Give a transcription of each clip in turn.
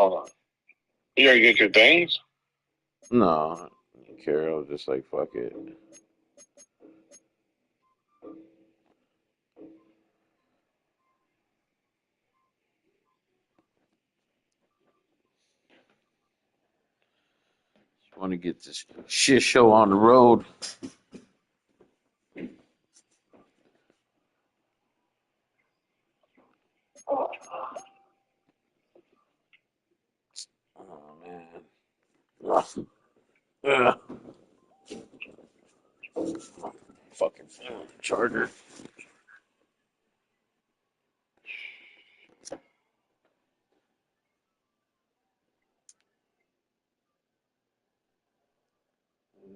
You gotta get your things. No, I didn't care. I was just like, fuck it. Just want to get this shit show on the road. Oh man. Ugh. Ugh. Fucking charger.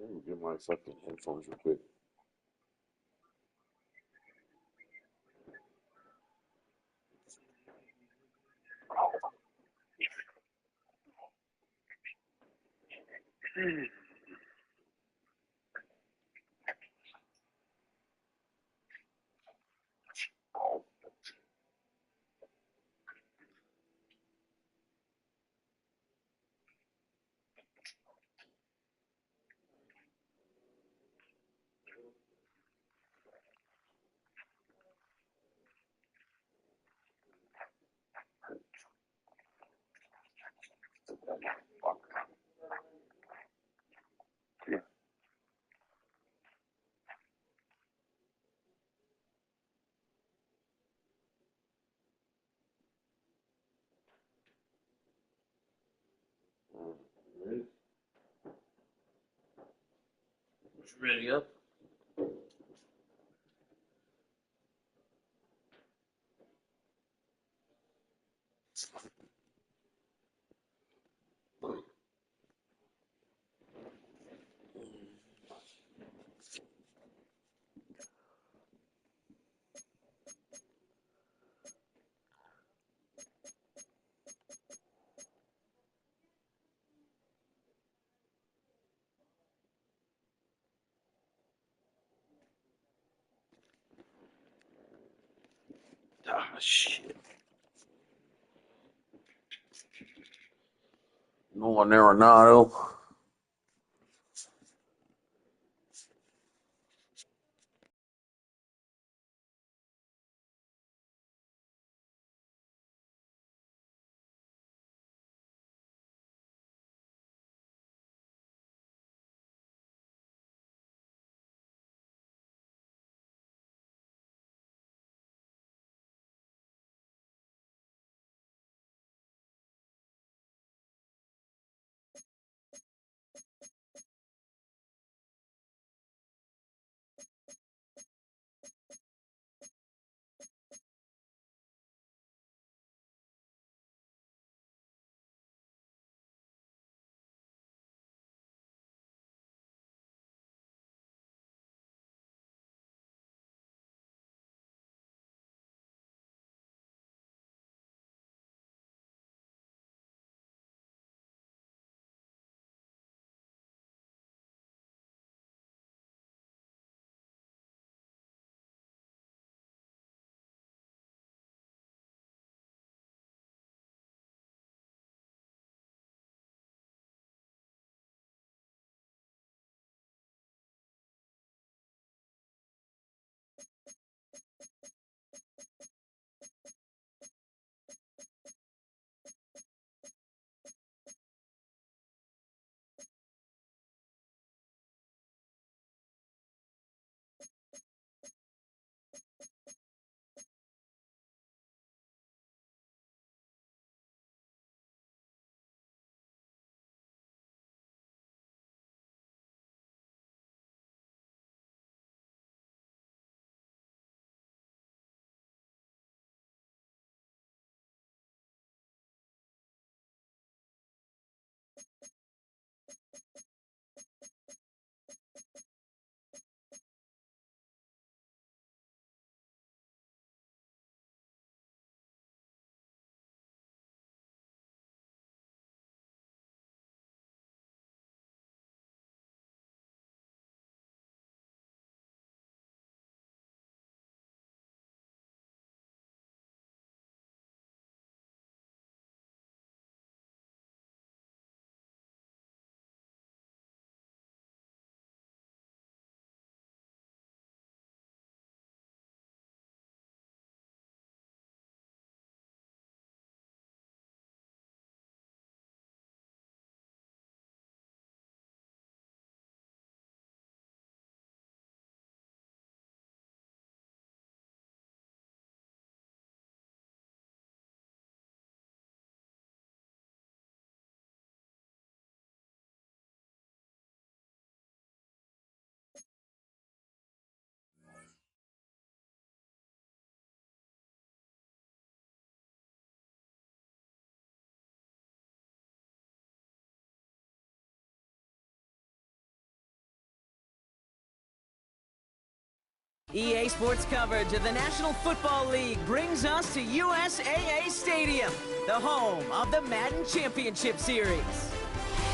Let me get my fucking headphones real quick. Ready? Ready up? Ah, shit. No one Arenado. EA Sports coverage of the National Football League brings us to USAA Stadium, the home of the Madden Championship Series.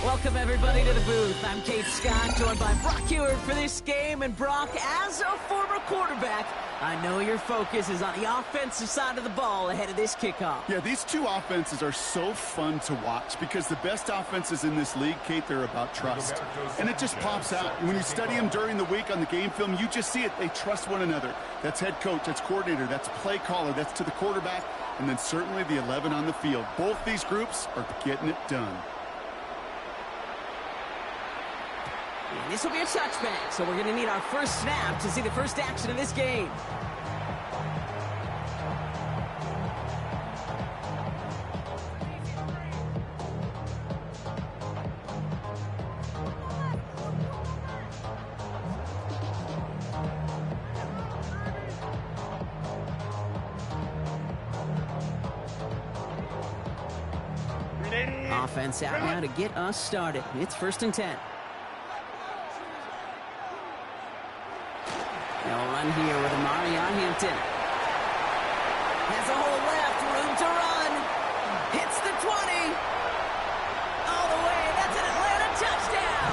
Welcome everybody to the booth. I'm Kate Scott, joined by Brock Hewitt for this game. And Brock, as a former quarterback, I know your focus is on the offensive side of the ball ahead of this kickoff. Yeah, these two offenses are so fun to watch because the best offenses in this league, Kate, they're about trust. And it just pops out. When you study them during the week on the game film, you just see it. They trust one another. That's head coach, that's coordinator, that's play caller, that's to the quarterback, and then certainly the 11 on the field. Both these groups are getting it done. And this will be a touchback, so we're going to need our first snap to see the first action of this game. Offense out now to get us started. It's 1st and 10. They'll run here with Marion Hampton. Has a hole left, room to run. Hits the 20. All the way, that's an Atlanta touchdown.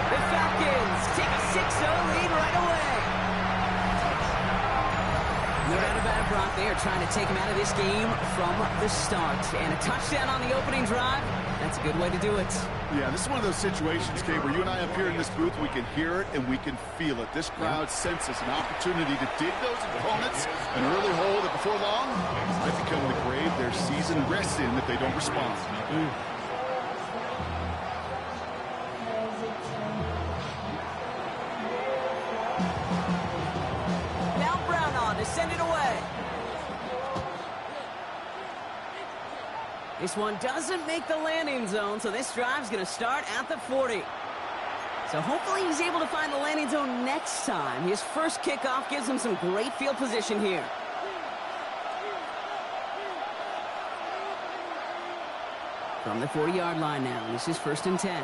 The Falcons take a 6-0 lead right away. No doubt about it, Brock. They are trying to take him out of this game from the start. And a touchdown on the opening drive, that's a good way to do it. Yeah, this is one of those situations, Kate, where you and I up here in this booth, we can hear it and we can feel it. This crowd senses an opportunity to dig those opponents an early hole that before long might become the grave their season rests in if they don't respond. Now Brown on to send it away. This one doesn't make the landing zone, so this drive's going to start at the 40. So hopefully he's able to find the landing zone next time. His first kickoff gives him some great field position here. From the 40-yard line now, this is 1st and 10.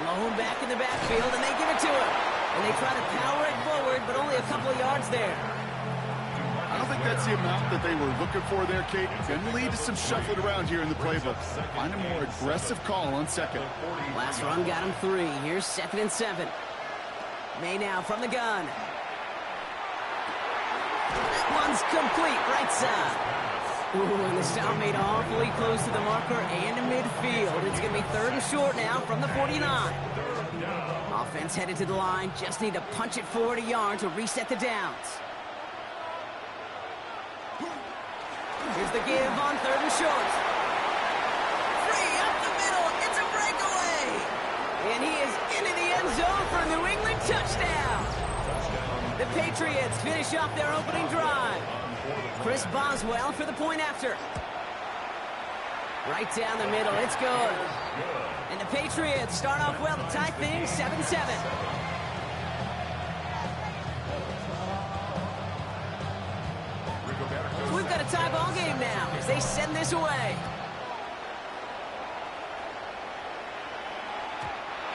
Blown back in the backfield, and they give it to him. And they try to power it forward, but only a couple of yards there. I don't think that's the amount that they were looking for there, Kate. Can lead to some shuffling around here in the playbook. Find a more aggressive call on second. Last run got him 3. Here's 2nd and 7. May now from the gun. That one's complete, right side. Ooh, and the stop made awfully close to the marker and to midfield. It's going to be 3rd and short now from the 49. Offense headed to the line. Just need to punch it forward a yard to reset the downs. Here's the give on 3rd and short. Free up the middle. It's a breakaway. And he is into the end zone for a New England touchdown. The Patriots finish off their opening drive. Chris Boswell for the point after. Right down the middle. It's good. And the Patriots start off well to tie things 7-7. We've got a tie ball game now as they send this away.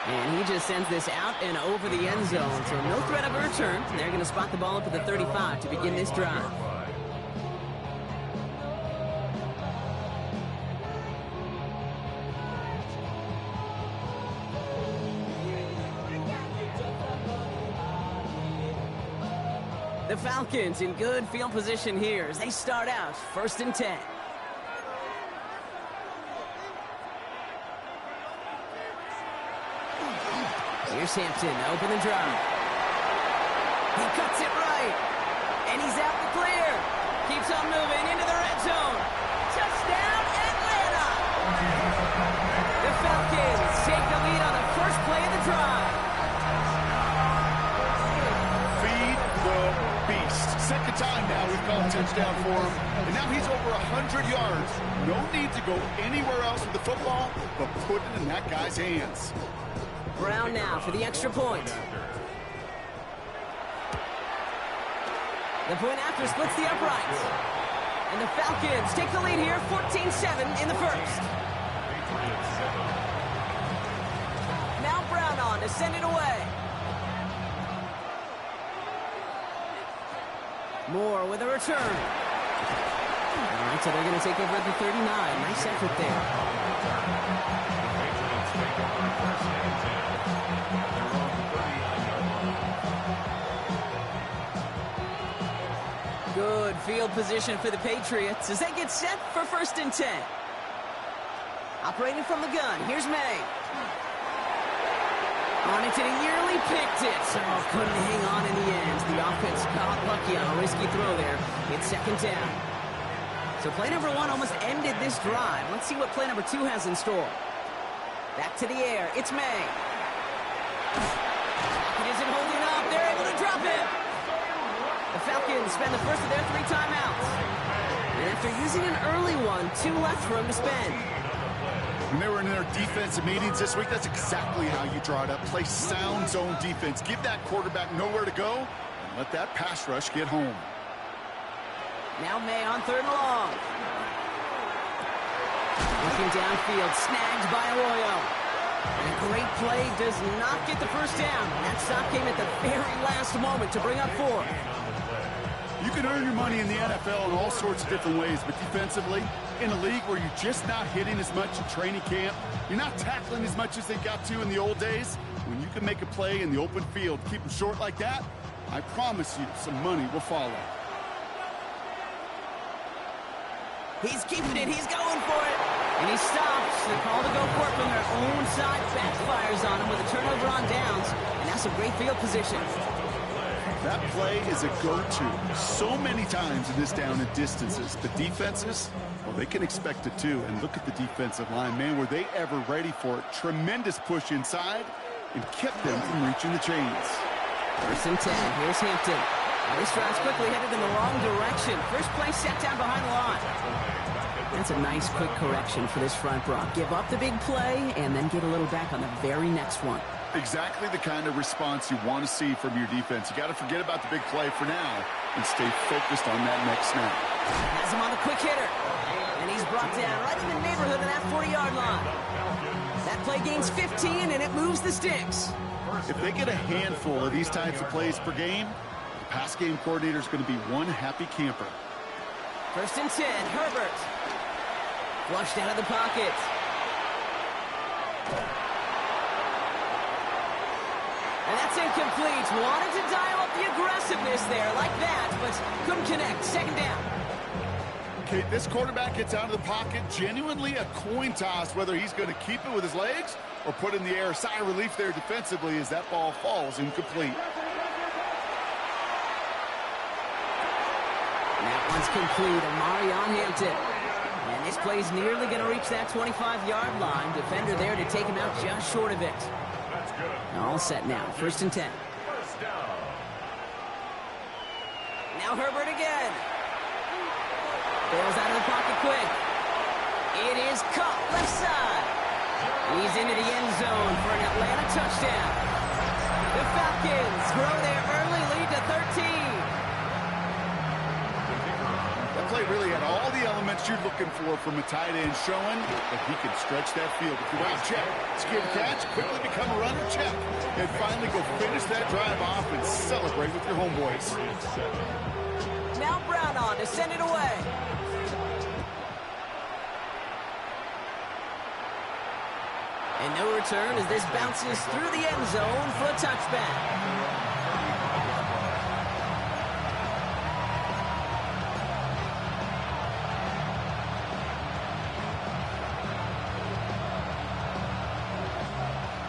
And he just sends this out and over the end zone, so no threat of a return. They're going to spot the ball up at the 35 to begin this drive. The Falcons in good field position here as they start out 1st and 10. Here's Hampton, open the drive. He cuts it right, and he's out the clear. Keeps on moving into the red zone. Touchdown, Atlanta! The Falcons take the lead on the first play of the drive. Feed the beast. Second time now we've called a touchdown for him. And now he's over 100 yards. No need to go anywhere else with the football, but put it in that guy's hands. Brown now for the extra point. The point after splits the uprights. And the Falcons take the lead here, 14-7 in the first. Now to send it away. Moore with a return. All right, so they're going to take over at the 39. Nice effort there. Good field position for the Patriots as they get set for 1st and 10. Operating from the gun, here's May. On it, and he nearly picked it. Oh, couldn't hang on in the end. The offense got lucky on a risky throw there. It's 2nd down. So play number 1 almost ended this drive. Let's see what play number 2 has in store. Back to the air. It's May. It isn't holding up. They're able to drop it. The Falcons spend the first of their 3 timeouts. And after using an early one, 2 left for him to spend. When they were in their defensive meetings this week, that's exactly how you draw it up. Play sound zone defense. Give that quarterback nowhere to go, and let that pass rush get home. Now May on 3rd and long. Looking downfield, snagged by Arroyo. And a great play does not get the first down. That stop came at the very last moment to bring up 4. You can earn your money in the NFL in all sorts of different ways, but defensively, in a league where you're just not hitting as much in training camp, you're not tackling as much as they got to in the old days, when you can make a play in the open field, keep them short like that, I promise you some money will follow. He's keeping it. He's going for it. And he stops. The call to go for it from their own side backfires on him with a turnover on downs, and that's some great field position. That play is a go-to so many times in this down and distances. The defenses, well, they can expect it too. And look at the defensive line, man, were they ever ready for it? Tremendous push inside and kept them from reaching the chains. 1st and 10. Here's Hampton. This drive's quickly headed in the wrong direction. First play set down behind the line. That's a nice quick correction for this front block. Give up the big play and then get a little back on the very next one. Exactly the kind of response you want to see from your defense. You got to forget about the big play for now and stay focused on that next snap. Has him on the quick hitter. And he's brought down right in the neighborhood of that 40-yard line. That play gains 15, and it moves the sticks. If they get a handful of these types of plays per game, the pass game coordinator is going to be one happy camper. 1st and 10, Herbert. Flushed out of the pocket. And that's incomplete. Wanted to dial up the aggressiveness there like that, but couldn't connect. 2nd down. Okay, this quarterback gets out of the pocket. Genuinely a coin toss whether he's going to keep it with his legs or put in the air. Sigh of relief there defensively as that ball falls incomplete. And that one's complete. Amari on Hampton. And this play's nearly going to reach that 25-yard line. Defender there to take him out just short of it. All set now. 1st and 10. Now Herbert again. Bails out of the pocket quick. It is caught left side. He's into the end zone for an Atlanta touchdown. The Falcons grow their early lead to 13. That play really had all the elements you're looking for from a tight end, showing that he can stretch that field. If you want to check, secure the catch, quickly become a runner, check. And finally go finish that drive off and celebrate with your homeboys. Now Brown on to send it away. And no return as this bounces through the end zone for a touchback.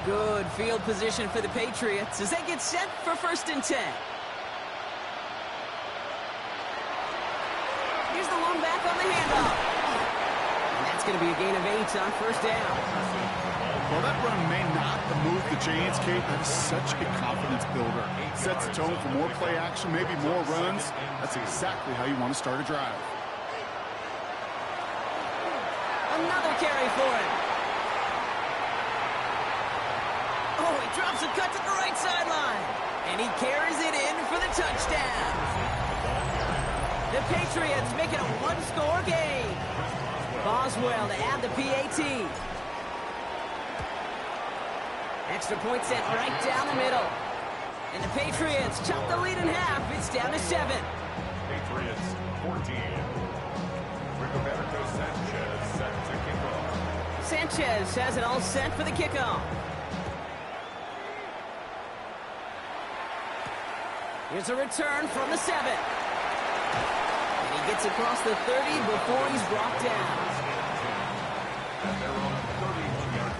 Good field position for the Patriots as they get set for 1st and 10. Here's the one back on the handoff. And that's going to be a gain of 8 on 1st down. Well, that run may not move the chains, Kate. That is such a confidence builder. Sets the tone for more play action, maybe more runs. That's exactly how you want to start a drive. Another carry for him. Oh, he drops a cut to the right sideline. And he carries it in for the touchdown. The Patriots make it a one-score game. Boswell to add the PAT. Extra point sent right down the middle. And the Patriots chop the lead in half. It's down to 7. Patriots 14. Rigoberto Sanchez set to kick off. Sanchez has it all set for the kickoff. Here's a return from the 7. And he gets across the 30 before he's brought down. And they're on the 31-yard line.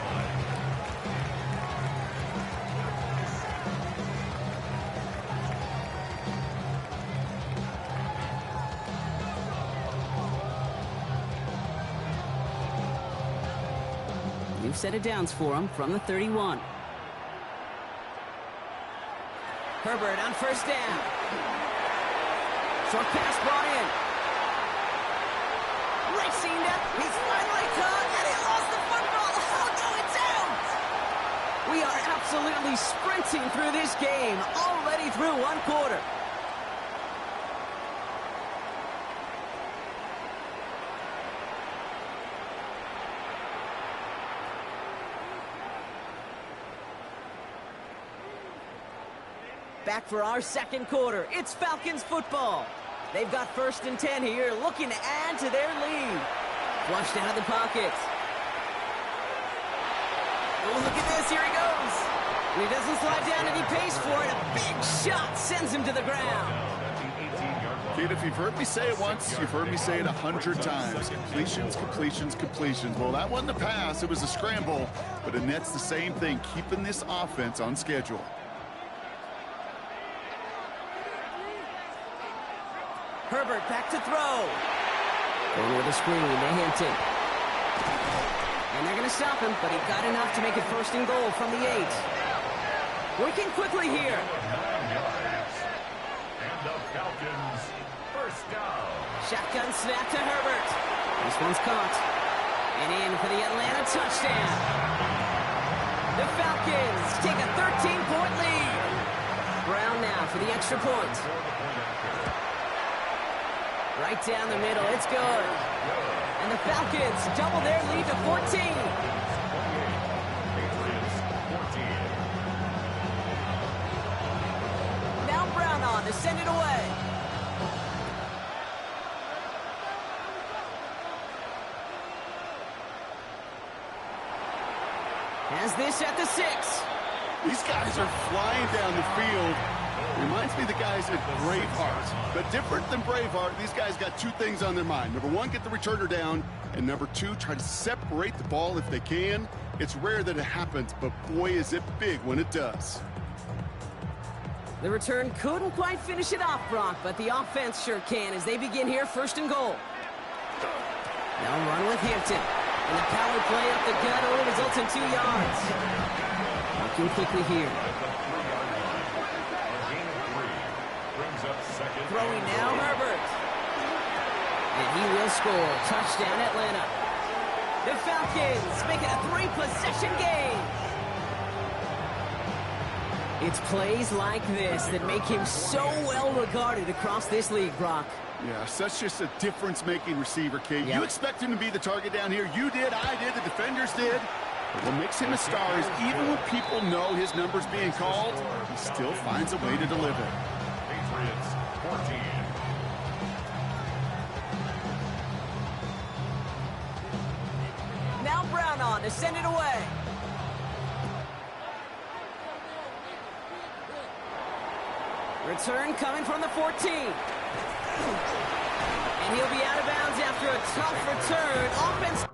New set of downs for him from the 31. Herbert on first down. Short pass brought in. Right seamed up. He's finally caught, and he lost the football. Oh, no, it's out! We are absolutely sprinting through this game, already through one quarter. Back for our second quarter. It's Falcons football. They've got 1st and 10 here, looking to add to their lead. Flushed out of the pocket. Oh, look at this. Here he goes. And he doesn't slide down, and he pays for it. A big shot sends him to the ground. Kid, if you've heard me say it once, you've heard me say it 100 times. Completions, completions, completions. Well, that wasn't a pass. It was a scramble. But it nets the same thing, keeping this offense on schedule. Herbert back to throw. Going with a screen to Hampton. And they're going to stop him, but he got enough to make it 1st and goal from the 8. Working quickly here. And the Falcons first down. Shotgun snap to Herbert. This one's caught. And in for the Atlanta touchdown. The Falcons take a 13-point lead. Brown now for the extra point. Right down the middle, it's good. And the Falcons double their lead to 14. Now Brown on to send it away. Has this at the 6. These guys are flying down the field. Reminds me of the guys at Braveheart. But different than Braveheart, these guys got 2 things on their mind. Number 1, get the returner down. And number 2, try to separate the ball if they can. It's rare that it happens, but boy, is it big when it does. The return couldn't quite finish it off, Brock, but the offense sure can as they begin here 1st and goal. Now run with Hampton. And the power play up the gut only results in 2 yards. Working quickly here. Throwing now, Herbert. And he will score. Touchdown, Atlanta. The Falcons make it a 3-possession game. It's plays like this that make him so well regarded across this league, Brock. Yeah, such just a difference-making receiver, Kate. You expect him to be the target down here. You did, I did, the defenders did. But what makes him a star is even when people know his number's being called, he still finds a way to deliver. Patriots 14. Now Brown on to send it away. Return coming from the 14. And he'll be out of bounds after a tough return. Offense.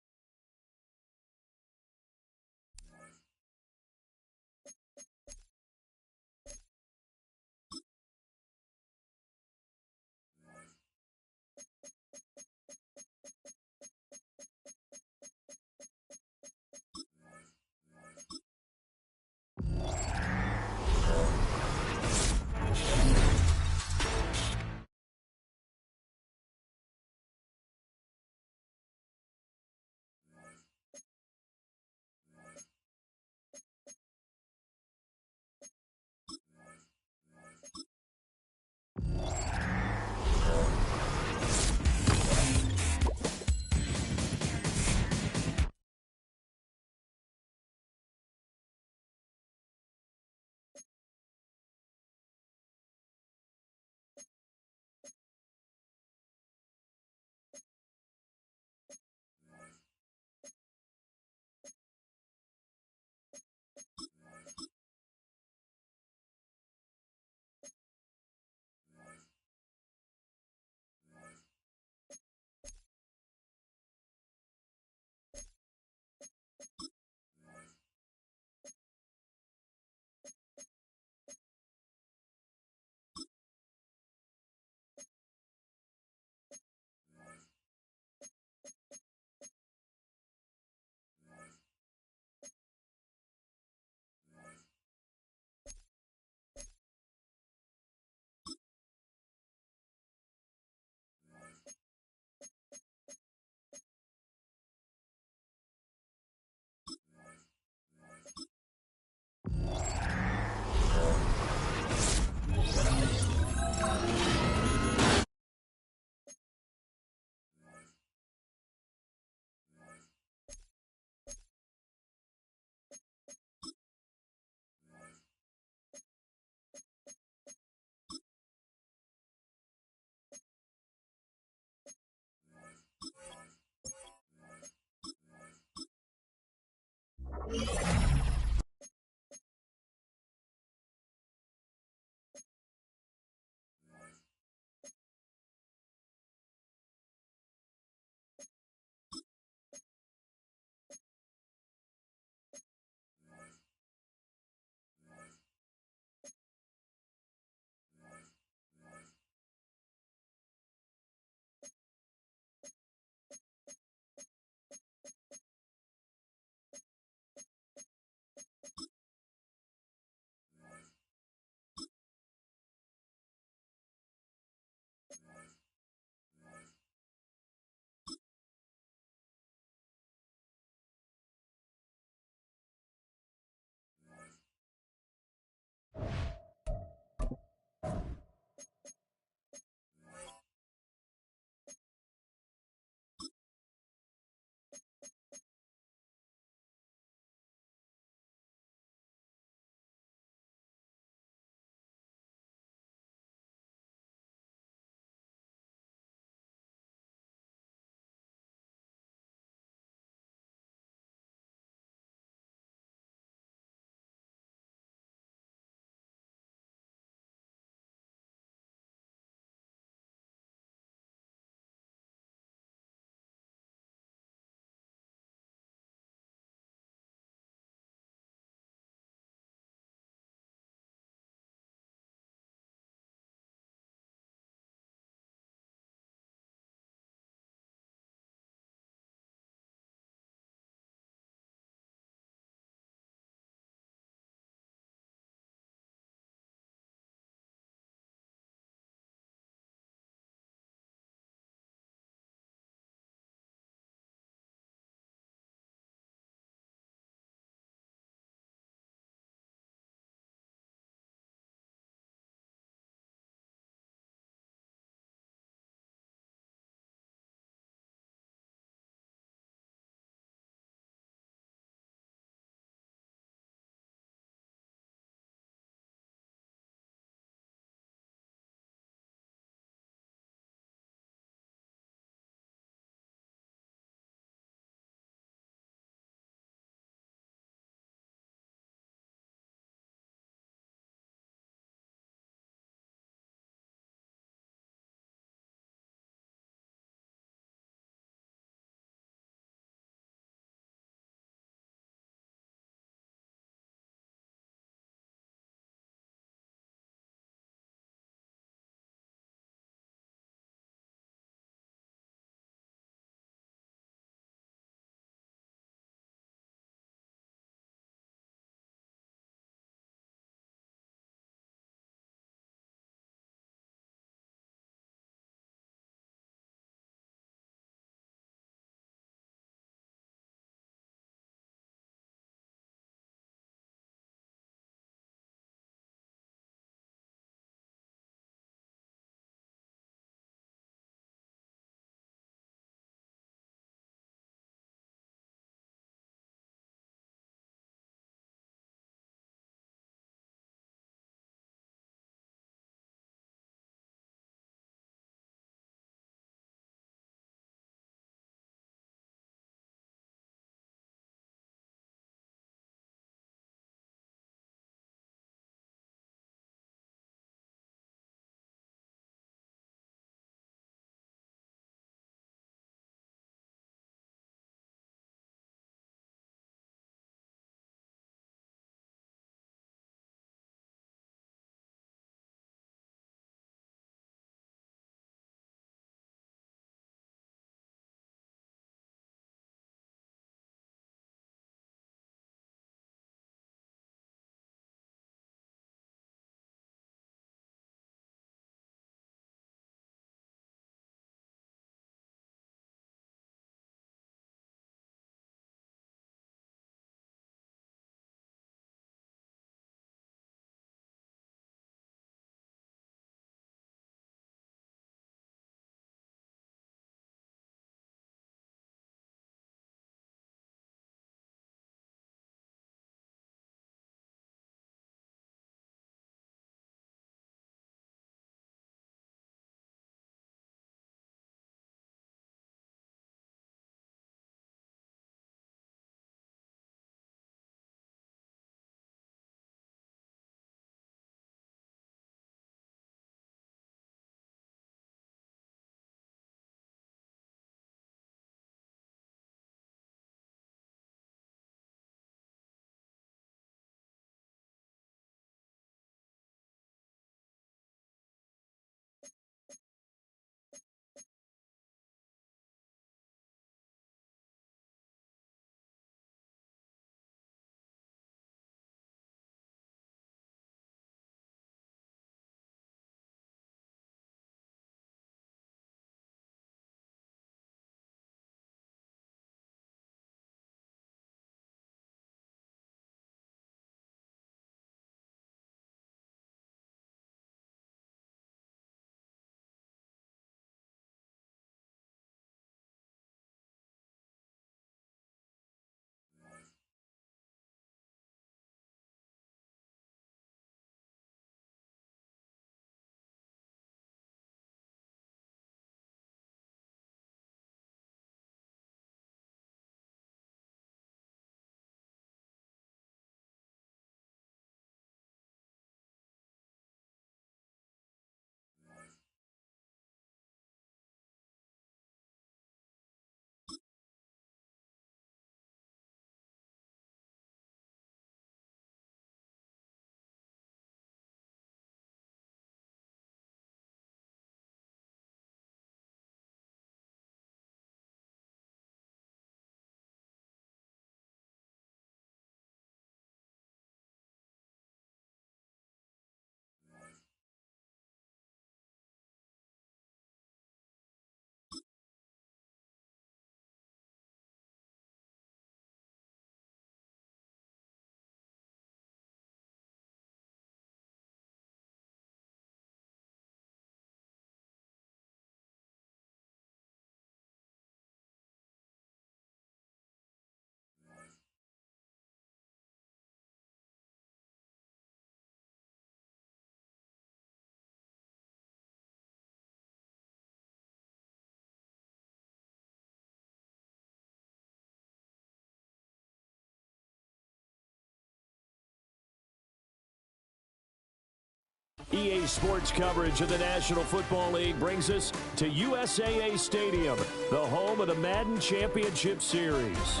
EA Sports coverage of the National Football League brings us to USAA Stadium, the home of the Madden Championship Series.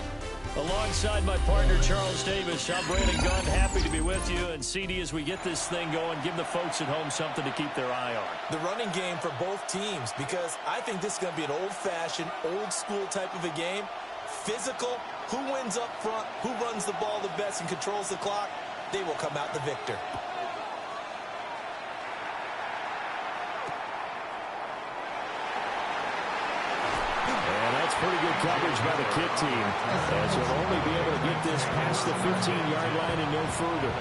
Alongside my partner, Charles Davis, I'm Brandon Gunn, happy to be with you. And CD, as we get this thing going, give the folks at home something to keep their eye on. The running game for both teams, because I think this is going to be an old-fashioned, old-school type of a game. Physical, who wins up front, who runs the ball the best and controls the clock, they will come out the victor. Pretty good coverage by the kick team, as he'll only be able to get this past the 15-yard line and no further.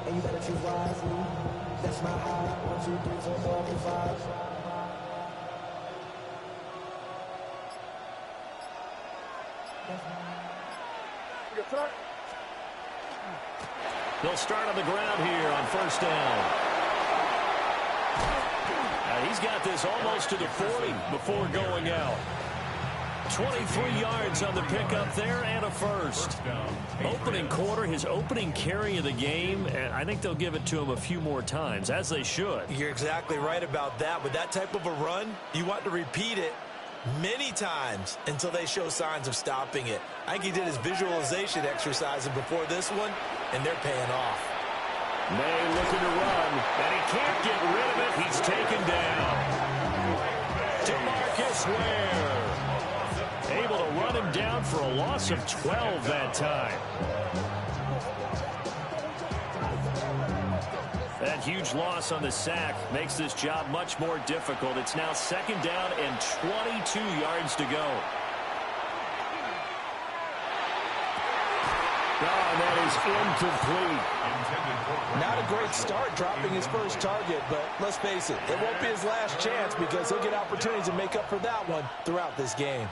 And you better choose wisely. That's my high. 1, 2, 3, 4, 5. They'll start on the ground here on first down. He's got this almost to the 40 before going out. 23 yards on the pickup there and a first. Opening quarter, his opening carry of the game, and I think they'll give it to him a few more times, as they should. You're exactly right about that. With that type of a run, you want to repeat it many times until they show signs of stopping it. I think he did his visualization exercises before this one, and they're paying off. May looking to run, and he can't get rid of it. He's taken down. DeMarcus Ware able to run him down for a loss of 12 that time. That huge loss on the sack makes this job much more difficult. It's now second down and 22 yards to go. Oh, that is incomplete. Not a great start dropping his first target, but let's face it, it won't be his last chance because he'll get opportunities to make up for that one throughout this game.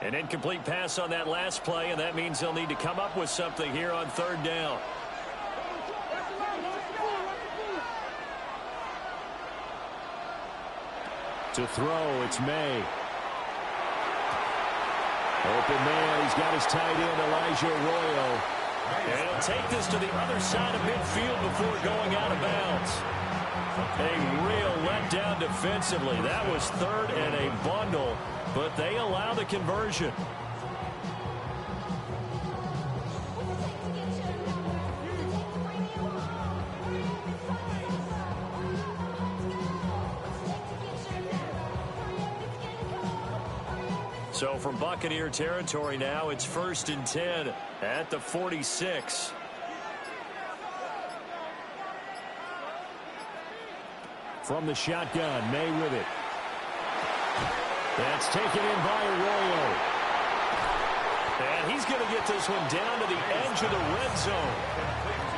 An incomplete pass on that last play, and that means they'll need to come up with something here on third down. To throw, it's May. Open man, he's got his tight end, Elijah Arroyo. And he'll take this to the other side of midfield before going out of bounds. A real letdown defensively. That was third and a bundle, but they allow the conversion. So from Buccaneer territory now, it's 1st and 10 at the 46. From the shotgun, May with it. That's taken in by Arroyo. And he's going to get this one down to the edge of the red zone.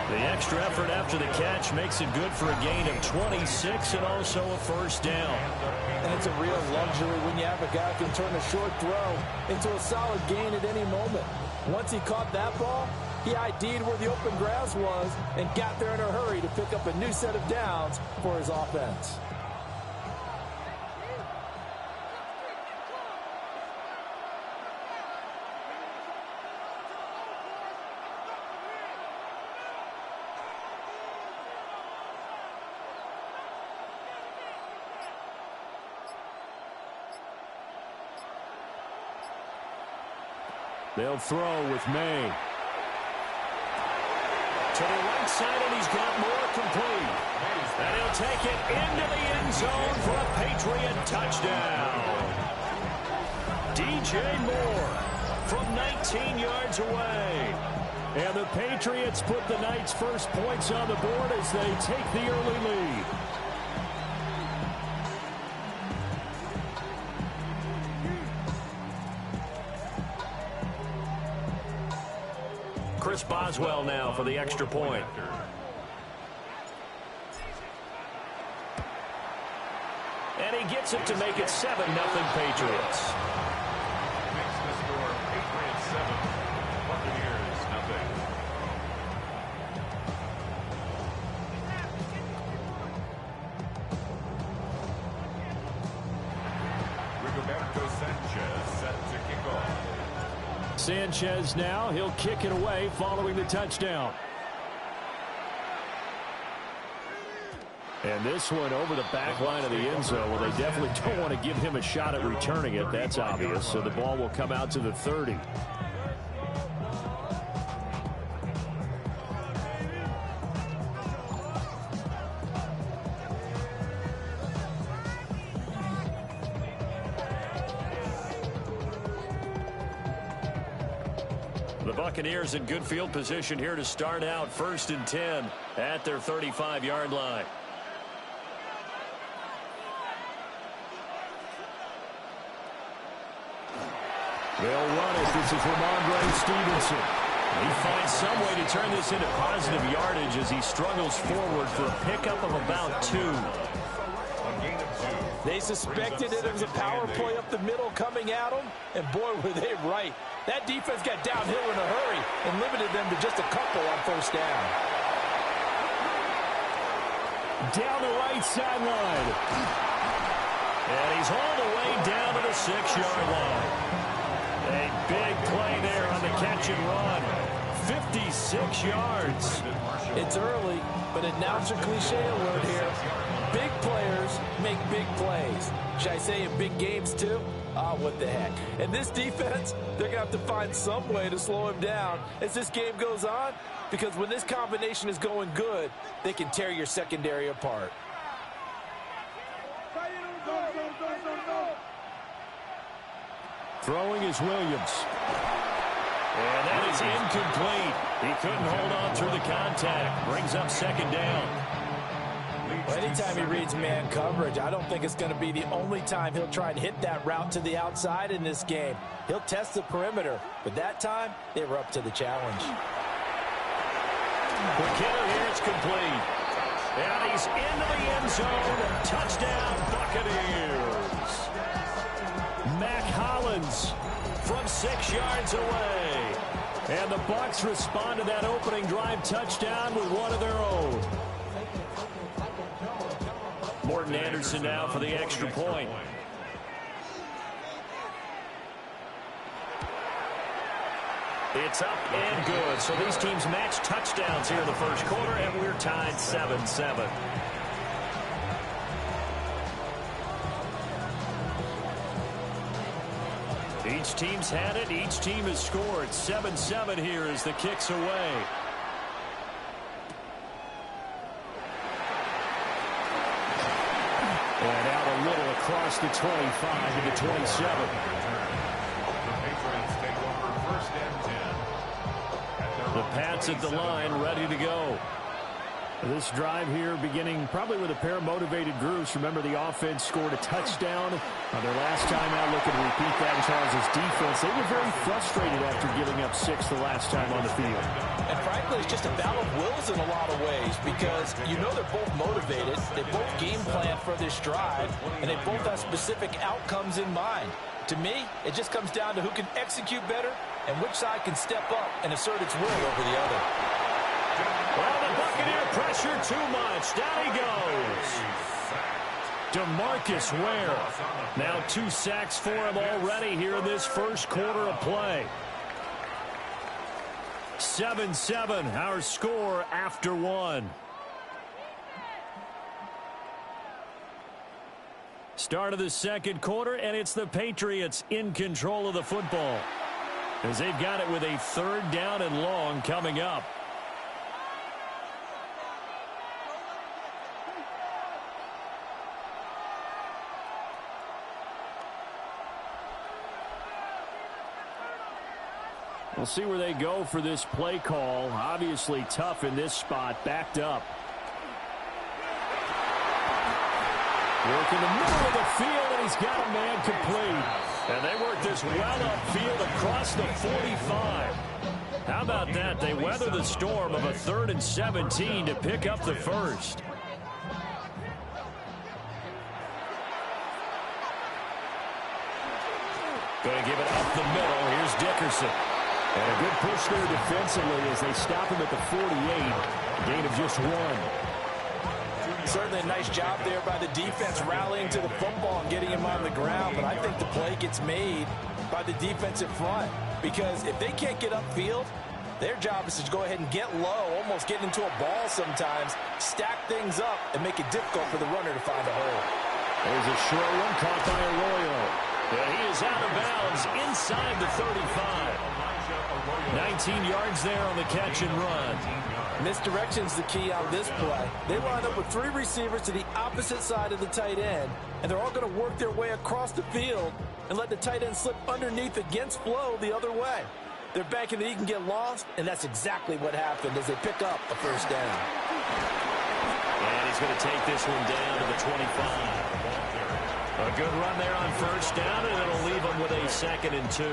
The extra effort after the catch makes it good for a gain of 26 and also a first down. And it's a real luxury when you have a guy who can turn a short throw into a solid gain at any moment. Once he caught that ball, he ID'd where the open grass was and got there in a hurry to pick up a new set of downs for his offense. They'll throw with May. To the right side, and he's got more complete. And he'll take it into the end zone for a Patriot touchdown. DJ Moore from 19 yards away. And the Patriots put the Knights' first points on the board as they take the early lead. Chris Boswell now for the extra point. And he gets cuts it to make it 7-0 Patriots. Makes the score Patriots 7, Buccaneers 0. Rigoberto Sanchez set to kick off. Sanchez now, he'll kick it away following the touchdown. And this one over the back line of the end zone. Well, they definitely don't want to give him a shot at returning it. That's obvious. So the ball will come out to the 30. The Buccaneers in good field position here to start out 1st and 10 at their 35-yard line. They'll run it. This is Ramondre Stevenson. He finds some way to turn this into positive yardage as he struggles forward for a pickup of about 2. They suspected it was a power play up the middle coming at them, and boy, were they right. That defense got downhill in a hurry and limited them to just a couple on 1st down. Down the right sideline. And he's all the way down to the 6-yard line. A big play there on the catch and run. 56 yards. It's early, but announcer cliche alert here. Big players make big plays. Should I say in big games too? What the heck. And this defense, they're going to have to find some way to slow him down as this game goes on, because when this combination is going good, they can tear your secondary apart. Throwing is Williams. And that is incomplete. He couldn't hold on through the contact. Brings up 2nd down. Well, anytime he reads man coverage, I don't think it's going to be the only time he'll try and hit that route to the outside in this game. He'll test the perimeter, but that time, they were up to the challenge. The killer here is complete. And he's into the end zone. Touchdown, Buccaneers. Mac Hollins from 6 yards away. And the Bucs respond to that opening drive touchdown with one of their own. Morton Anderson now for the extra point. It's up and good. So these teams match touchdowns here in the 1st quarter, and we're tied 7-7. Each team's had it. Each team has scored. 7-7 here as the kick's away. And out a little across the 25 to the 27. The Patriots take over 1st and 10. The Pats at the line, ready to go. This drive here beginning probably with a pair of motivated groups. Remember, the offense scored a touchdown on their last time out. Looking to repeat that in Charles' defense. They were very frustrated after giving up 6 the last time on the field. And frankly, it's just a battle of wills in a lot of ways, because you know they're both motivated. They both game plan for this drive, and they both have specific outcomes in mind. To me, it just comes down to who can execute better and which side can step up and assert its will over the other. Well, the Buccaneer pressure too much. Down he goes. DeMarcus Ware. Now 2 sacks for him already here in this 1st quarter of play. 7-7, our score after 1. Start of the 2nd quarter, and it's the Patriots in control of the football, as they've got it with a 3rd down and long coming up. We'll see where they go for this play call. Obviously tough in this spot, backed up. Work in the middle of the field, and he's got a man complete. And they work this well upfield across the 45. How about that? They weather the storm of a 3rd and 17 to pick up the 1st. Going to give it up the middle. Here's Dickerson. And a good push there defensively as they stop him at the 48. A gain of just 1. Certainly a nice job there by the defense rallying to the football and getting him on the ground. But I think the play gets made by the defensive front. Because if they can't get upfield, their job is to go ahead and get low, almost get into a ball sometimes, stack things up, and make it difficult for the runner to find a hole. There's a short one caught by Arroyo. And he is out of bounds inside the 35. 19 yards there on the catch and run. Misdirection's the key on this play. They line up with 3 receivers to the opposite side of the tight end, and they're all going to work their way across the field and let the tight end slip underneath against flow the other way. They're banking that he can get lost, and that's exactly what happened as they pick up a first down. And he's going to take this one down to the 25. A good run there on first down, and it'll leave him with a 2nd and 2.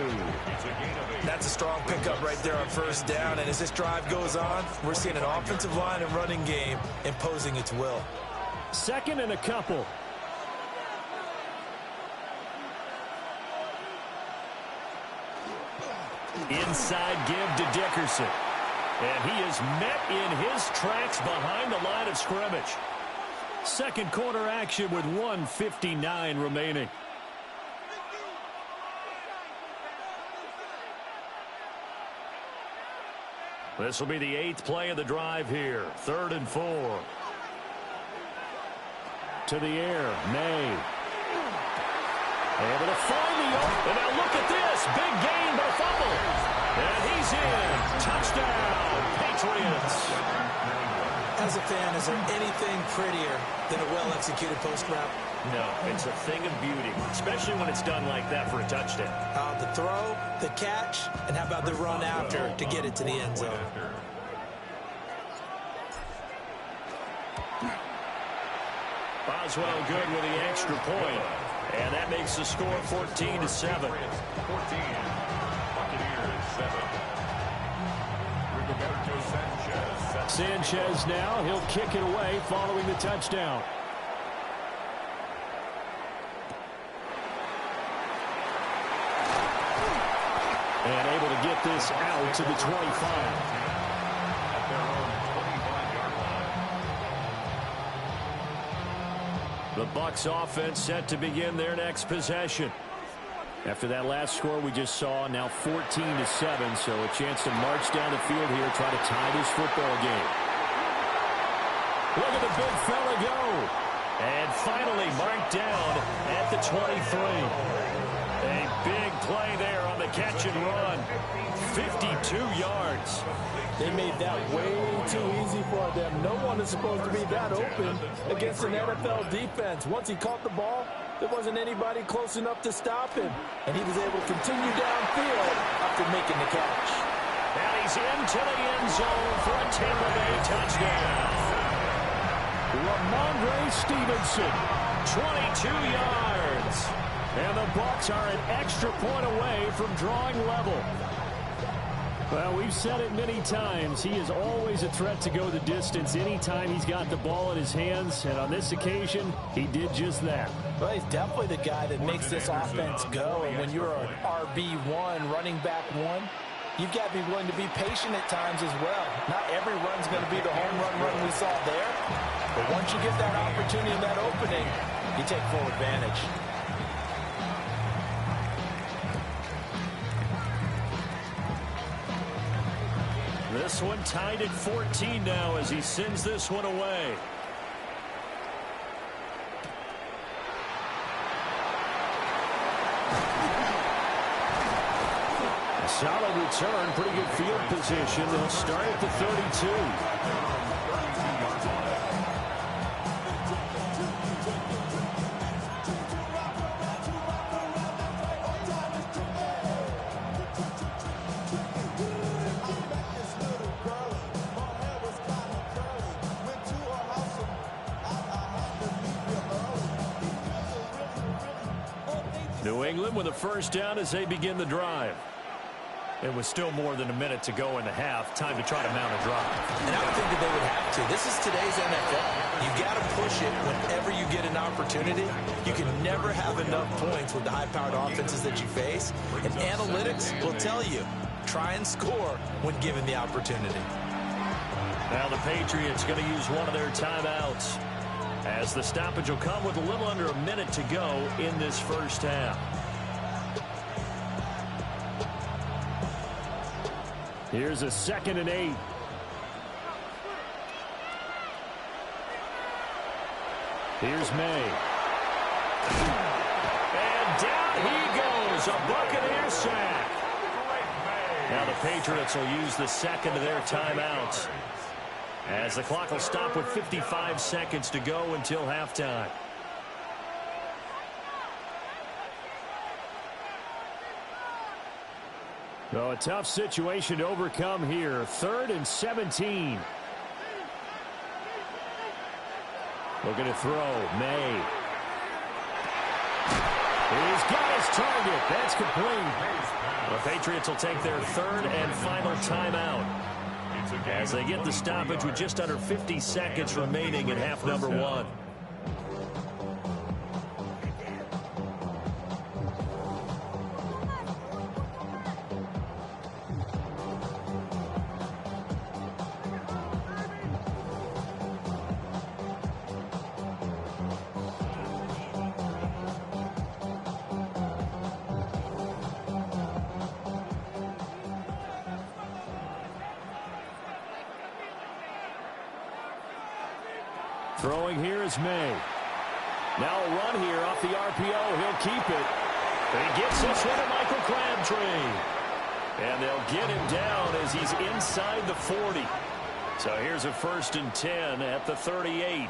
That's a strong pickup right there on first down, and as this drive goes on, we're seeing an offensive line and running game imposing its will. 2nd and a couple. Inside give to Dickerson. And he is met in his tracks behind the line of scrimmage. Second quarter action with 1:59 remaining. This will be the 8th play of the drive here. 3rd and 4. To the air, May. Able to find the open. And now look at this. Big gain, but a fumble. And he's in. Touchdown, Patriots. As a fan, is there anything prettier than a well-executed post route? No, it's a thing of beauty, especially when it's done like that for a touchdown. The throw, the catch, and how about the run after to get it to the end zone? Boswell good with the extra point, and that makes the score 14-7. 14. Buccaneers 7. Sanchez now, he'll kick it away following the touchdown. And able to get this out to the 25. The Bucs offense set to begin their next possession. After that last score we just saw, now 14-7, so a chance to march down the field here, try to tie this football game. Look at the big fella go. And finally marked down at the 23. A big play there on the catch and run. 52 yards. They made that way too easy for them. No one is supposed to be that open against an NFL defense. Once he caught the ball, there wasn't anybody close enough to stop him. And he was able to continue downfield after making the catch. And he's into the end zone for a Tampa Bay touchdown. Ramondre Stevenson, 22 yards. And the Bucs are an extra point away from drawing level. Well, we've said it many times. He is always a threat to go the distance anytime he's got the ball in his hands. And on this occasion, he did just that. Well, he's definitely the guy that makes this offense go. And when you're an RB1, running back one, you've got to be willing to be patient at times as well. Not every run's going to be the home run we saw there. But once you get that opportunity and that opening, you take full advantage. This one tied at 14 now as he sends this one away. A solid return, pretty good field position. They'll start at the 32. New England with a first down as they begin the drive. And with still more than a minute to go in the half, time to try to mount a drive. And I would think that they would have to. This is today's NFL. You got to push it whenever you get an opportunity. You can never have enough points with the high-powered offenses that you face. And analytics will tell you, try and score when given the opportunity. Now the Patriots going to use one of their timeouts, as the stoppage will come with a little under a minute to go in this first half. Here's a 2nd and 8. Here's May. And down he goes. A Buccaneer sack. Now the Patriots will use the second of their timeouts, as the clock will stop with 55 seconds to go until halftime. So a tough situation to overcome here. 3rd and 17. Looking to throw. May. He's got his target. That's complete. The Patriots will take their 3rd and final timeout, as they get the stoppage with just under 50 seconds remaining in half number 1. Throwing here is May. Now a run here off the RPO. He'll keep it. And he gets this one to Michael Crabtree. And they'll get him down as he's inside the 40. So here's a 1st and 10 at the 38.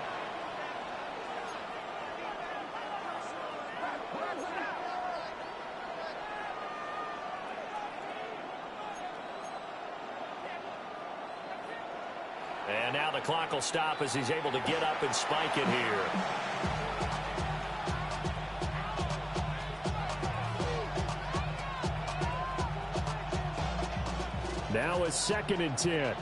And now the clock will stop as he's able to get up and spike it here. Now a 2nd and 10.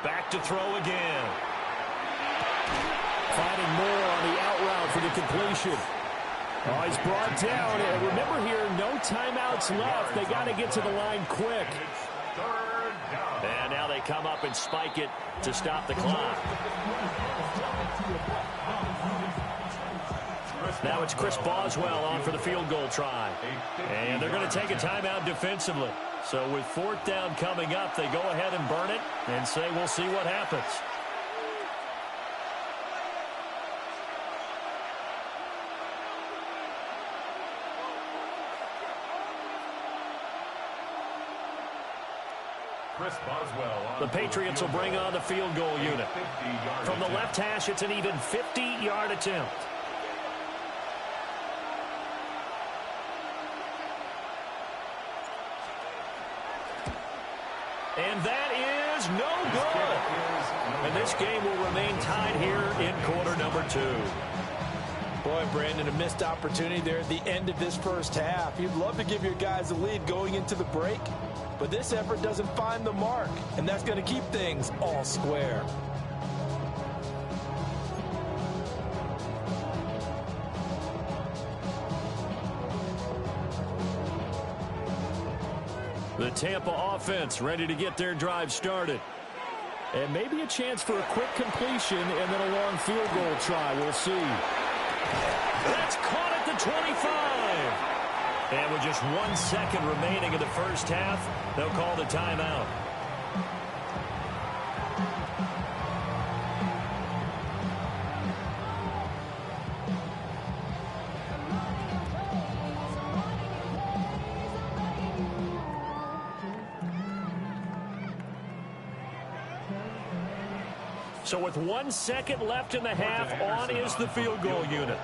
Back to throw again. Finding more on the out route for the completion. Oh, he's brought down. And remember here, no timeouts left. They got to get to the line quick. And now they come up and spike it to stop the clock. Now it's Chris Boswell on for the field goal try. And they're going to take a timeout defensively. So with 4th down coming up, they go ahead and burn it and say we'll see what happens. The Patriots will bring on the field goal unit. From the left hash, it's an even 50-yard attempt. And that is no good. And this game will remain tied here in quarter number 2. Boy, Brandon, a missed opportunity there at the end of this first half. You'd love to give your guys a lead going into the break, but this effort doesn't find the mark, and that's going to keep things all square. The Tampa offense ready to get their drive started. And maybe a chance for a quick completion and then a long field goal try. We'll see. That's caught at the 25. And with just 1 second remaining in the first half, they'll call the timeout. So with 1 second left in the half, on is the field goal unit.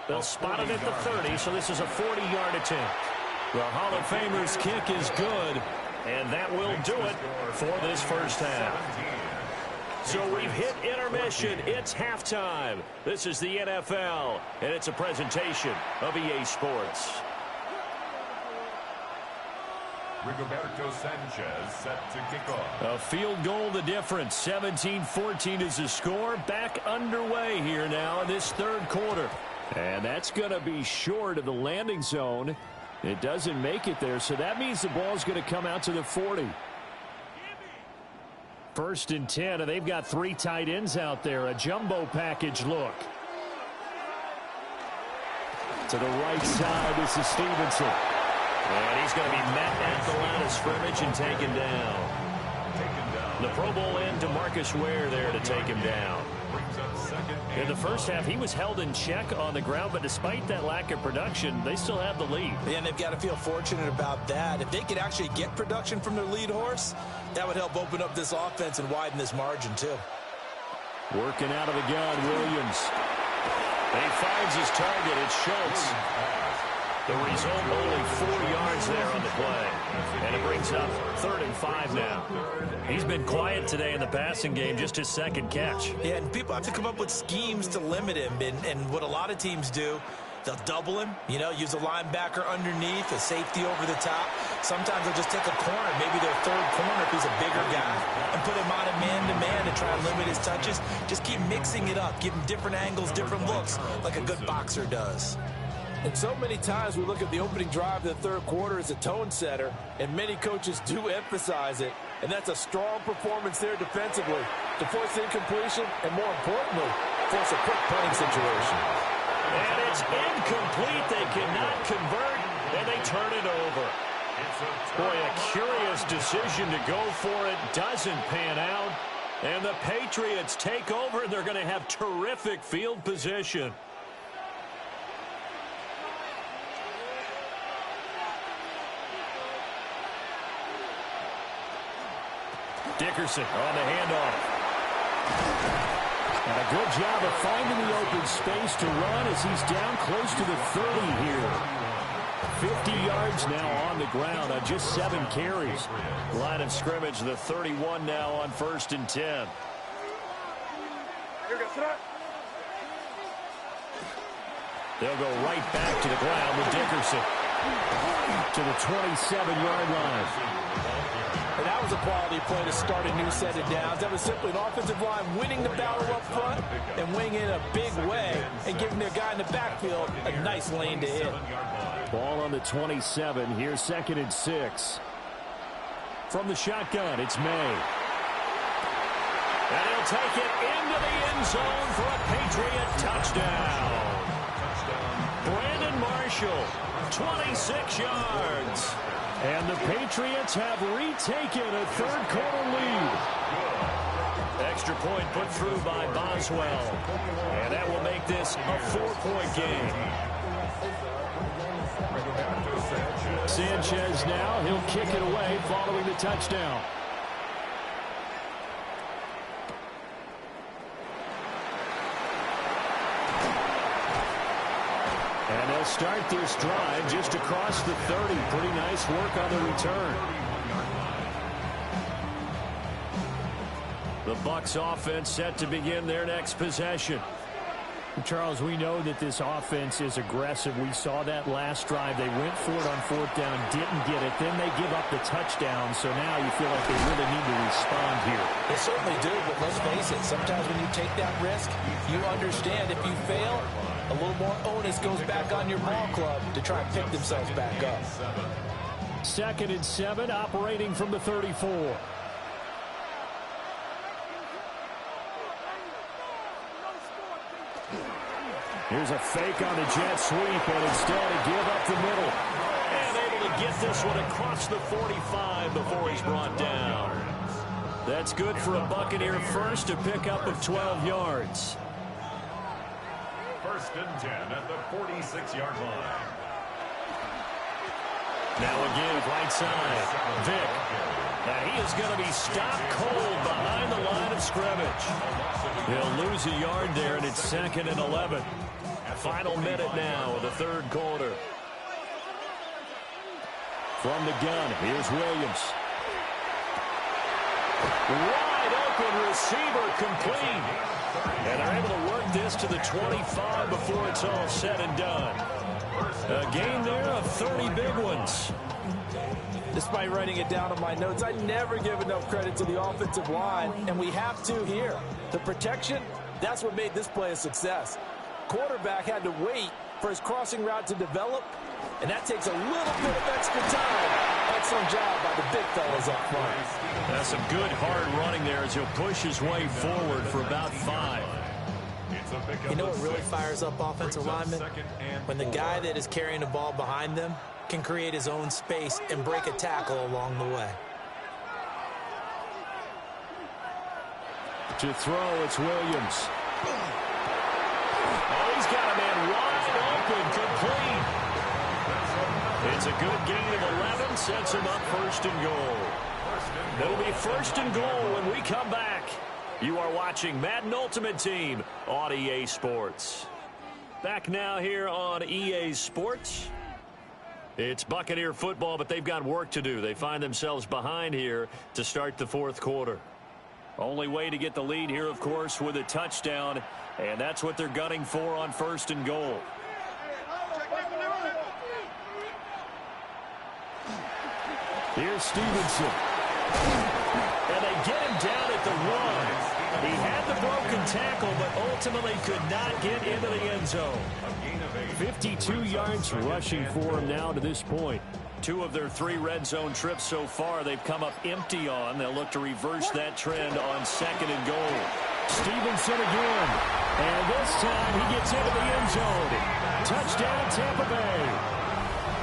They'll spot it at the 30, so this is a 40-yard attempt. The Hall of Famer's kick is good, and that will do it for this first half. So we've hit intermission. It's halftime. This is the NFL, and it's a presentation of EA Sports. Rigoberto Sanchez set to kick off. A field goal the difference. 17-14 is the score. Back underway here now in this third quarter. And that's going to be short of the landing zone. It doesn't make it there, so that means the ball's going to come out to the 40. 1st and 10, and they've got 3 tight ends out there. A jumbo package look. To the right side, this is Stevenson. And he's going to be met at the line of scrimmage and taken down. The Pro Bowl end to Marcus Ware there to take him down. In the first half, he was held in check on the ground, but despite that lack of production, they still have the lead. Yeah, and they've got to feel fortunate about that. If they could actually get production from their lead horse, that would help open up this offense and widen this margin, too. Working out of the gun, Williams. And he finds his target. It's Schultz. The result, only 4 yards there on the play. And it brings up 3rd and 5 now. He's been quiet today in the passing game, just his 2nd catch. Yeah, and people have to come up with schemes to limit him. And what a lot of teams do, they'll double him, use a linebacker underneath, a safety over the top. Sometimes they'll just take a corner, maybe their 3rd corner if he's a bigger guy, and put him on a man-to-man to try and limit his touches. Just keep mixing it up, give him different angles, different looks, like a good boxer does. And so many times we look at the opening drive of the 3rd quarter as a tone setter, and many coaches do emphasize it. And that's a strong performance there defensively to force incompletion and, more importantly, force a quick punting situation. And it's incomplete. They cannot convert, and they turn it over. Boy, a curious decision to go for it. Doesn't pan out. And the Patriots take over. They're going to have terrific field position. Dickerson on the handoff. And a good job of finding the open space to run as he's down close to the 30 here. 50 yards now on the ground on just 7 carries. Line of scrimmage, the 31 now on 1st and 10. They'll go right back to the ground with Dickerson to the 27-yard line. And that was a quality play to start a new set of downs. That was simply an offensive line winning the battle up front and winning in a big way and giving their guy in the backfield a nice lane to hit. Ball on the 27. Here's 2nd and 6. From the shotgun, it's May. And he'll take it into the end zone for a Patriot touchdown. Brandon Marshall, 26 yards. And the Patriots have retaken a 3rd quarter lead. Extra point put through by Boswell. And that will make this a 4-point game. Sanchez now, he'll kick it away following the touchdown. And they'll start this drive just across the 30. Pretty nice work on the return. The Bucs offense set to begin their next possession. Charles, we know that this offense is aggressive. We saw that last drive. They went for it on 4th down, didn't get it. Then they give up the touchdown, so now you feel like they really need to respond here. They certainly do, but let's face it, sometimes when you take that risk, you understand if you fail, a little more onus goes back on your ball club to try and pick themselves back up. 2nd and 7, operating from the 34. Here's a fake on the jet sweep, and instead to give up the middle. And able to get this one across the 45 before he's brought down. That's good for a Buccaneer first, to pick up of 12 yards. 1st and 10 at the 46-yard line. Now again, right side, Vick. And he is going to be stopped cold behind the line of scrimmage. He'll lose a yard there, and it's 2nd and 11. Final minute now of the 3rd quarter. From the gun, here's Williams. Wide open receiver complete. And they're able to work this to the 25 before it's all said and done. A gain there of 30 big ones. Despite writing it down on my notes, I never give enough credit to the offensive line, and we have to here. The protection, that's what made this play a success. Quarterback had to wait for his crossing route to develop, and that takes a little bit of extra time. Excellent job by the big fellas up front. That's some good hard running there as he'll push his way forward for about 5. You know what really fires up offensive linemen? When the guy that is carrying the ball behind them can create his own space and break a tackle along the way. To throw, it's Williams. Oh, he's got a man wide open, complete. It's a good gain of 11, sets him up first and goal. It'll be first and goal when we come back. You are watching Madden Ultimate Team on EA Sports. Back now here on EA Sports. It's Buccaneer football, but they've got work to do. They find themselves behind here to start the fourth quarter. Only way to get the lead here, of course, with a touchdown, and that's what they're gunning for on first and goal. Here's Stevenson. And they get him down at the 1. He had the broken tackle, but ultimately could not get into the end zone. 52 yards rushing for him now to this point. 2 of their 3 red zone trips so far they've come up empty on. They'll look to reverse that trend on second and goal. Stevenson again. And this time he gets into the end zone. Touchdown Tampa Bay.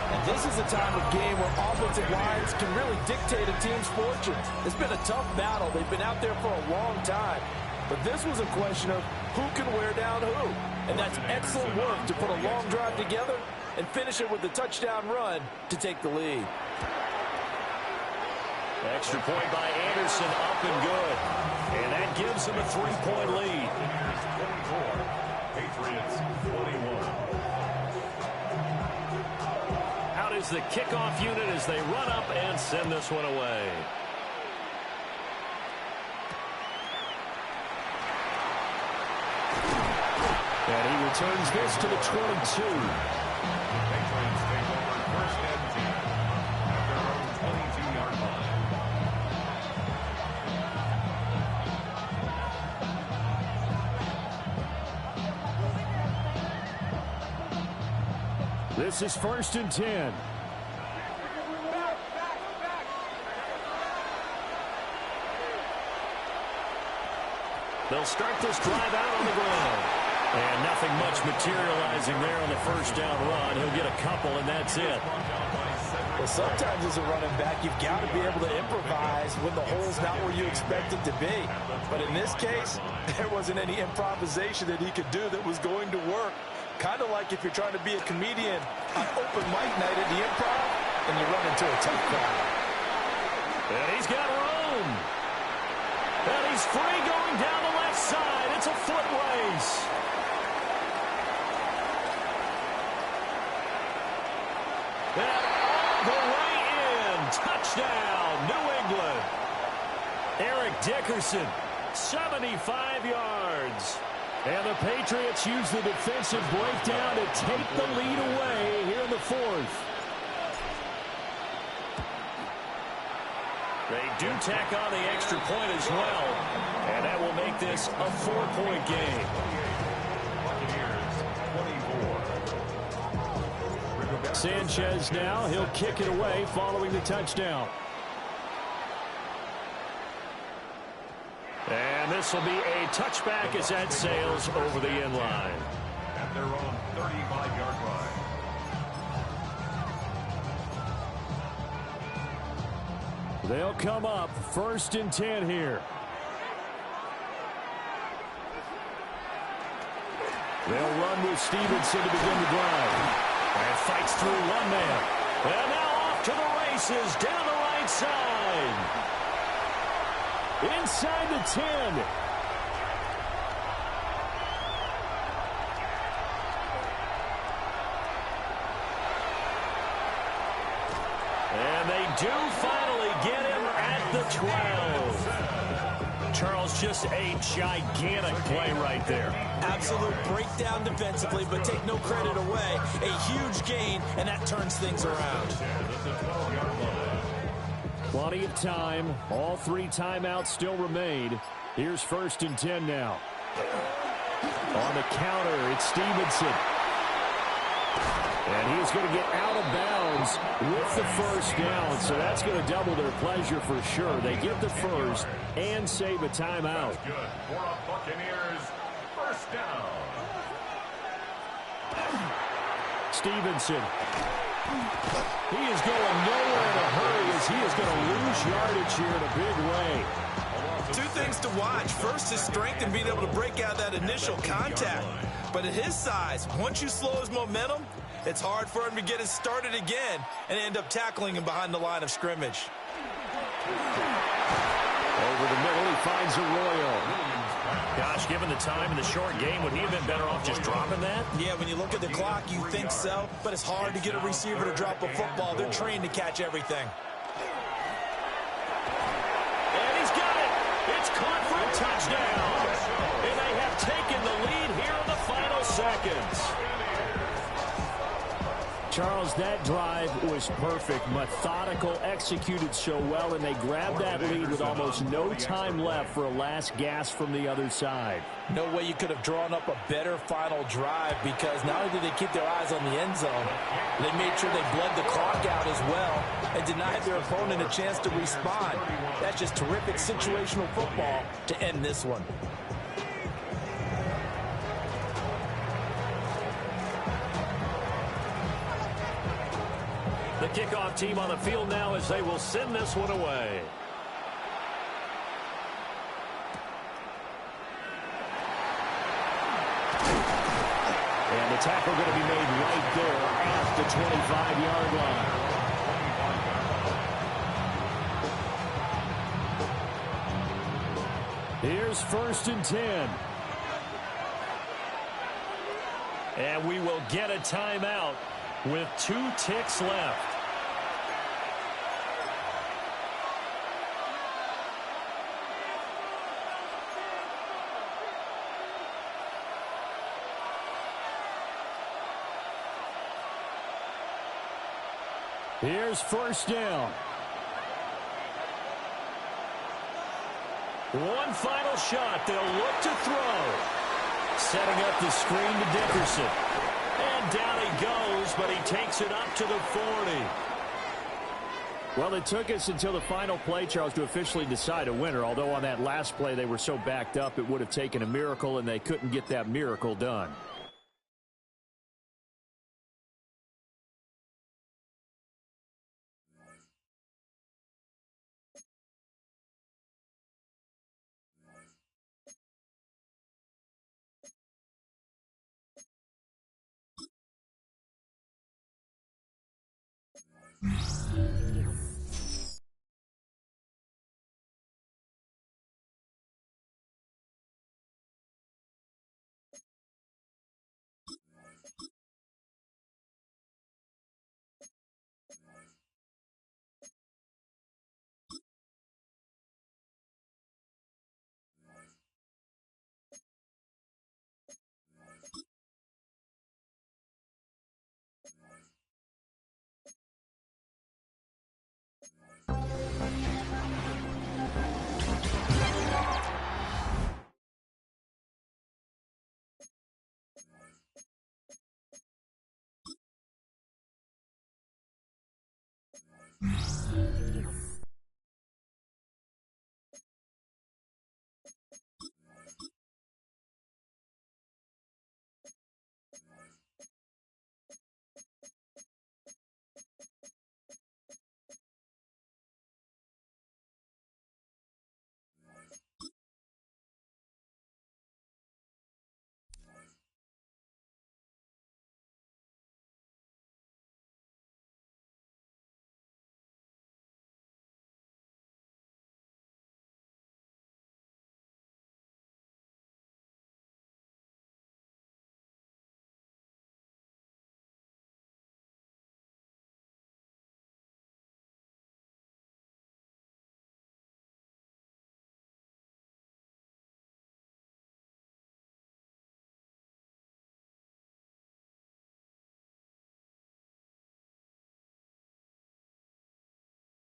And this is a time of game where offensive lines can really dictate a team's fortunes. It's been a tough battle. They've been out there for a long time. But this was a question of who can wear down who. And that's excellent work to put a long drive together and finish it with the touchdown run to take the lead. Extra point by Anderson, up and good. And that gives them a 3-point lead. Patriots 21. Out is the kickoff unit as they run up and send this one away. And he returns this to the 22. Patriots take over first and 10 at their own 22-yard line. This is first and 10. They'll start this drive out on the ground. And nothing much materializing there on the first down run. He'll get a couple, and that's it. Well, sometimes as a running back, you've got to be able to improvise when the hole's not where you expect it to be. But in this case, there wasn't any improvisation that he could do that was going to work. Kind of like if you're trying to be a comedian on open mic night at the Improv, and you run into a tough crowd. And he's got room. And he's free going down the left side. It's a foot race. And all the way in. Touchdown, New England. Eric Dickerson, 75 yards. And the Patriots use the defensive breakdown to take the lead away here in the fourth. They do tack on the extra point as well. And that will make this a 4-point game. Sanchez now, he'll kick it away following the touchdown. And this will be a touchback as that sails over the end line. At their own 35-yard line. They'll come up first and 10 here. They'll run with Stevenson to begin the drive. And fights through one man. And now off to the races down the right side. Inside the 10. And they do finally get him at the 12. Charles, just a gigantic play right there. Absolute breakdown defensively, but take no credit away. A huge gain, and that turns things around. Plenty of time. All 3 timeouts still remain. Here's 1st and 10 now. On the counter, it's Stevenson. And he's going to get out of bounds with the 1st down, so that's going to double their pleasure for sure. They get the 1st and save a timeout. Good for a Buccaneers 1st down. Stevenson. He is going nowhere in a hurry as he is going to lose yardage here in a big way. 2 things to watch. First, his strength and being able to break out that initial contact. But at his size, once you slow his momentum, it's hard for him to get it started again and end up tackling him behind the line of scrimmage. Over the middle, he finds Arroyo. Gosh, given the time in the short game, would he have been better off just dropping that? Yeah, when you look at the clock, you think so, but it's hard to get a receiver to drop a football. They're trained to catch everything. And he's got it. It's caught for a touchdown. And they have taken the lead here in the final seconds. Charles, that drive was perfect, methodical, executed so well, and they grabbed that lead with almost no time left for a last gasp from the other side. No way you could have drawn up a better final drive, because not only did they keep their eyes on the end zone, they made sure they bled the clock out as well and denied their opponent a chance to respond. That's just terrific situational football to end this one. The kickoff team on the field now as they will send this one away. And the tackle going to be made right there at the 25-yard line. Here's 1st and 10. And we will get a timeout with 2 ticks left. Here's 1st down. One final shot. They'll look to throw. Setting up the screen to Dickerson. And down he goes, but he takes it up to the 40. Well, it took us until the final play, Charles, to officially decide a winner. Although on that last play they were so backed up it would have taken a miracle, and they couldn't get that miracle done.